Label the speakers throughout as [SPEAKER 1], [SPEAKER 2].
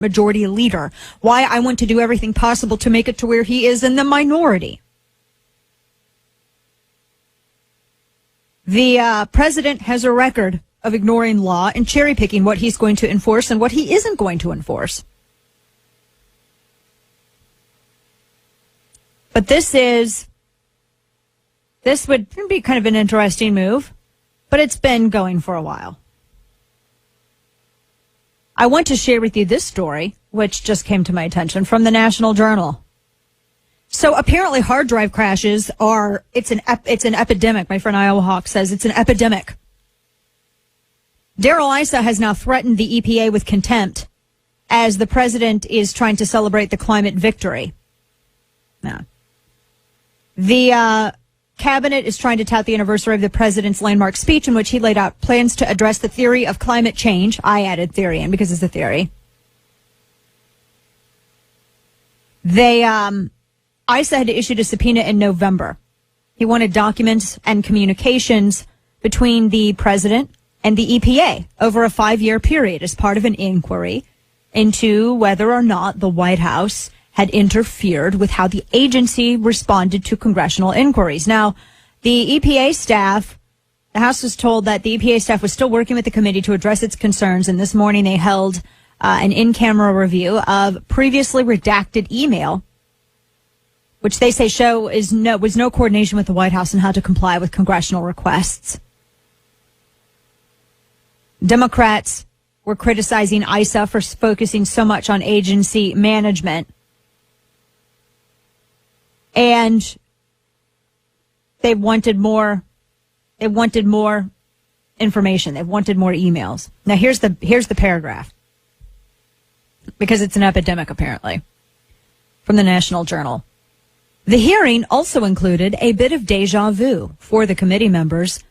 [SPEAKER 1] majority leader, why I want to do everything possible to make it to where he is in the minority. The president has a record of ignoring law and cherry picking what he's going to enforce and what he isn't going to enforce. But this would be kind of an interesting move, but it's been going for a while. I want to share with you this story, which just came to my attention from the National Journal. So apparently hard drive crashes it's an epidemic. My friend Iowa Hawk says it's an epidemic. Darrell Issa has now threatened the EPA with contempt as the president is trying to celebrate the climate victory. Now, the cabinet is trying to tout the anniversary of the president's landmark speech in which he laid out plans to address the theory of climate change. I added theory in because it's a theory. ISA had issued a subpoena in November. He wanted documents and communications between the president and the EPA over a 5-year period as part of an inquiry into whether or not the White House had interfered with how the agency responded to congressional inquiries. Now, the EPA staff, the House was told that the EPA staff was still working with the committee to address its concerns, and this morning they held an in-camera review of previously redacted email, which they say was no coordination with the White House on how to comply with congressional requests. Democrats were criticizing ISA for focusing so much on agency management. And they wanted more information. They wanted more emails. Now here's the paragraph, because it's an epidemic apparently, from the National Journal. The hearing also included a bit of deja vu for the committee members,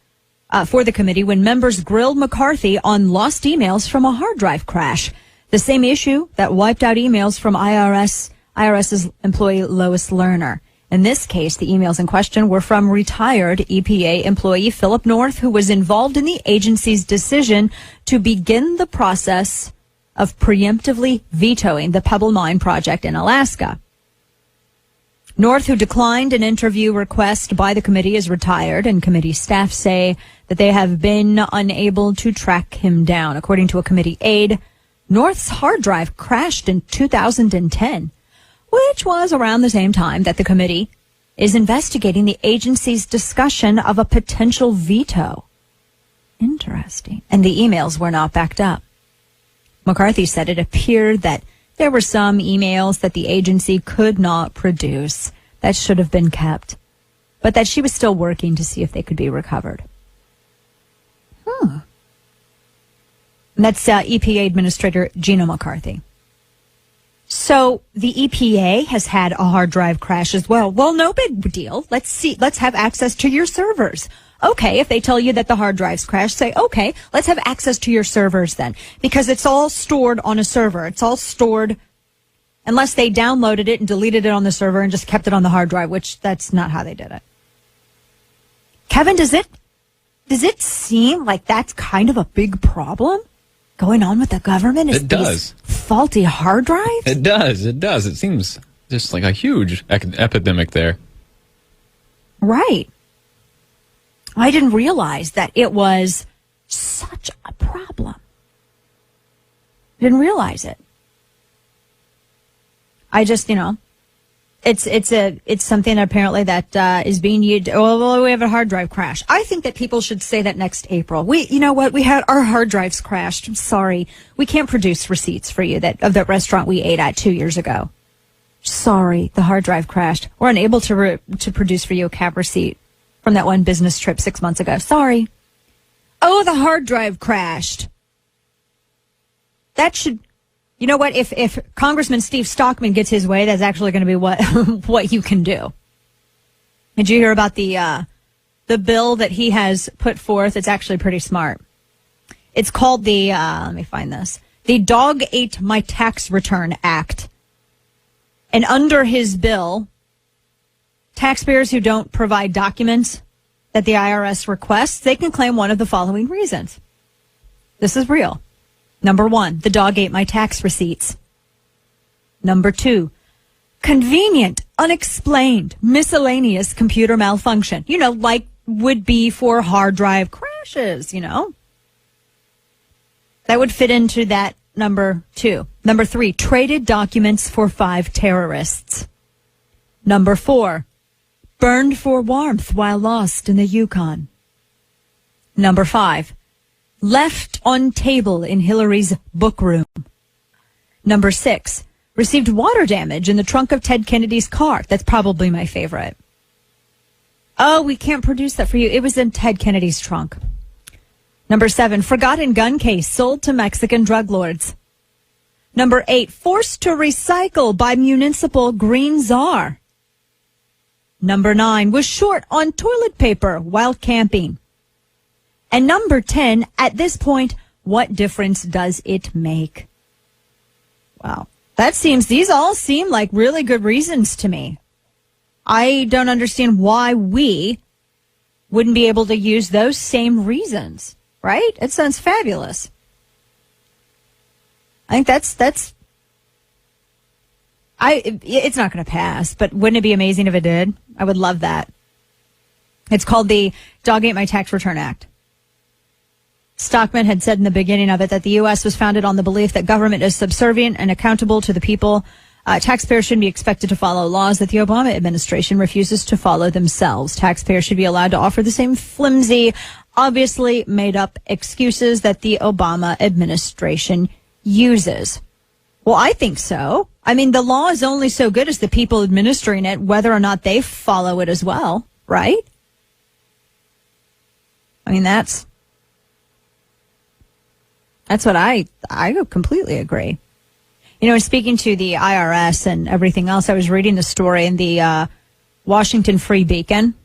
[SPEAKER 1] when members grilled McCarthy on lost emails from a hard drive crash, the same issue that wiped out emails from IRS's employee Lois Lerner. In this case, the emails in question were from retired EPA employee Philip North, who was involved in the agency's decision to begin the process of preemptively vetoing the Pebble Mine project in Alaska. North, who declined an interview request by the committee, is retired, and committee staff say that they have been unable to track him down. According to a committee aide, North's hard drive crashed in 2010. Which was around the same time that the committee is investigating the agency's discussion of a potential veto. Interesting. And the emails were not backed up. McCarthy said it appeared that there were some emails that the agency could not produce that should have been kept, but that she was still working to see if they could be recovered. And that's EPA Administrator Gina McCarthy. So the EPA has had a hard drive crash as well. Well, no big deal. Let's have access to your servers. Okay, if they tell you that the hard drives crashed, say, okay, let's have access to your servers then. Because it's all stored on a server. It's all stored, unless they downloaded it and deleted it on the server and just kept it on the hard drive, which that's not how they did it. Kevin, does it seem like that's kind of a big problem going on with the government?
[SPEAKER 2] It does.
[SPEAKER 1] Faulty hard drives?
[SPEAKER 2] It does. It seems just like a huge epidemic there.
[SPEAKER 1] Right. I didn't realize that it was such a problem. Didn't realize it. I just, it's something apparently that is being used. Well, we have a hard drive crash. I think that people should say that next April. We had our hard drives crashed. I'm sorry. We can't produce receipts for you of that restaurant we ate at 2 years ago. Sorry, the hard drive crashed. We're unable to produce for you a cab receipt from that one business trip 6 months ago. Sorry. Oh, the hard drive crashed. That should, you know what? If Congressman Steve Stockman gets his way, that's actually going to be what you can do. Did you hear about the bill that he has put forth? It's actually pretty smart. It's called let me find this, the Dog Ate My Tax Return Act. And under his bill, taxpayers who don't provide documents that the IRS requests, they can claim one of the following reasons. This is real. Number one, the dog ate my tax receipts. Number 2, convenient, unexplained, miscellaneous computer malfunction. Like would be for hard drive crashes, That would fit into that number 2. Number 3, traded documents for 5 terrorists. Number 4, burned for warmth while lost in the Yukon. Number 5, left on table in Hillary's book room. Number 6, received water damage in the trunk of Ted Kennedy's car. That's probably my favorite. Oh, we can't produce that for you. It was in Ted Kennedy's trunk. Number 7, forgotten gun case sold to Mexican drug lords. Number 8, forced to recycle by municipal green czar. Number 9, was short on toilet paper while camping. And number 10, at this point, what difference does it make? Wow. These all seem like really good reasons to me. I don't understand why we wouldn't be able to use those same reasons, right? It sounds fabulous. I think it's not going to pass, but wouldn't it be amazing if it did? I would love that. It's called the Dog Ate My Tax Return Act. Stockman had said in the beginning of it that the U.S. was founded on the belief that government is subservient and accountable to the people. Taxpayers shouldn't be expected to follow laws that the Obama administration refuses to follow themselves. Taxpayers should be allowed to offer the same flimsy, obviously made up excuses that the Obama administration uses. Well, I think so. I mean, the law is only so good as the people administering it, whether or not they follow it as well, right? I mean, that's what I completely agree. Speaking to the IRS and everything else, I was reading the story in the Washington Free Beacon.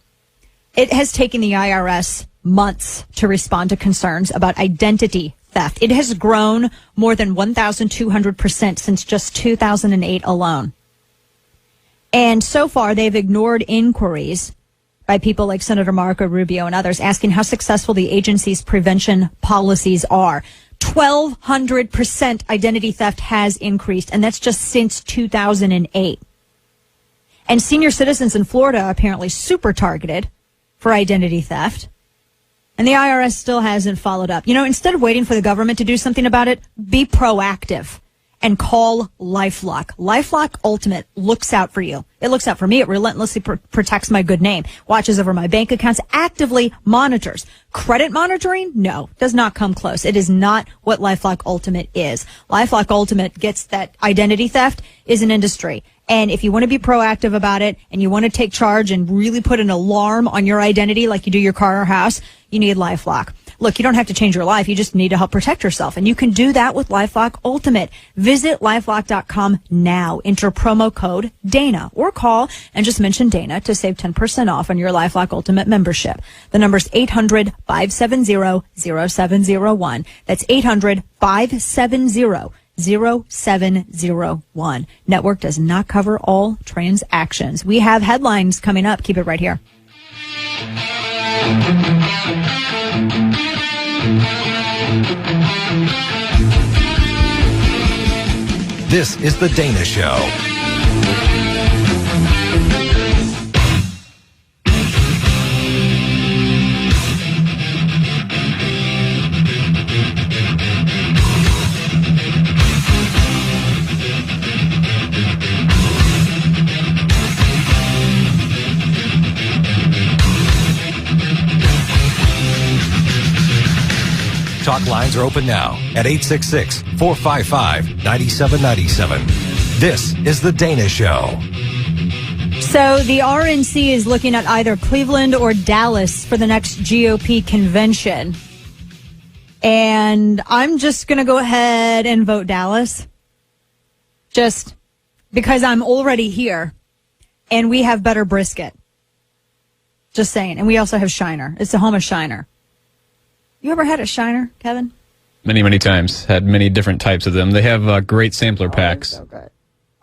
[SPEAKER 1] It has taken the IRS months to respond to concerns about identity theft. It has grown more than 1,200% since just 2008 alone. And so far, they've ignored inquiries by people like Senator Marco Rubio and others asking how successful the agency's prevention policies are. 1,200% identity theft has increased, and that's just since 2008. And senior citizens in Florida are apparently super targeted for identity theft. And the IRS still hasn't followed up. Instead of waiting for the government to do something about it, be proactive and call LifeLock. LifeLock Ultimate looks out for you. It looks out for me. It relentlessly protects my good name, watches over my bank accounts, actively monitors. Credit monitoring? No, does not come close. It is not what LifeLock Ultimate is. LifeLock Ultimate gets that identity theft is an industry. And if you want to be proactive about it and you want to take charge and really put an alarm on your identity like you do your car or house, you need LifeLock. Look, you don't have to change your life. You just need to help protect yourself. And you can do that with LifeLock Ultimate. Visit LifeLock.com now. Enter promo code Dana or call and just mention Dana to save 10% off on your LifeLock Ultimate membership. The number's 800-570-0701. That's 800-570-0701. Network does not cover all transactions. We have headlines coming up. Keep it right here.
[SPEAKER 3] This is The Dana Show. Talk lines are open now at 866-455-9797. This is The Dana Show.
[SPEAKER 1] So the RNC is looking at either Cleveland or Dallas for the next GOP convention. And I'm just going to go ahead and vote Dallas. Just because I'm already here and we have better brisket. Just saying. And we also have Shiner. It's the home of Shiner. You ever had a Shiner, Kevin?
[SPEAKER 2] Many, many times. Had many different types of them. They have great sampler packs.
[SPEAKER 1] So good.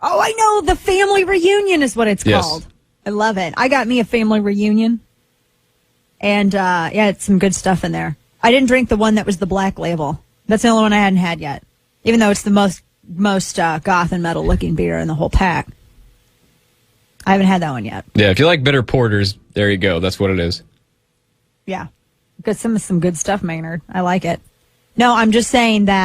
[SPEAKER 1] Oh, I know. The family reunion is what it's called. I love it. I got me a family reunion. And, it's some good stuff in there. I didn't drink the one that was the black label. That's the only one I hadn't had yet. Even though it's the most most goth and metal looking beer in the whole pack. I haven't had that one yet.
[SPEAKER 2] Yeah, if you like bitter porters, there you go. That's what it is.
[SPEAKER 1] Yeah. Got some good stuff, Maynard. I like it. No, I'm just saying that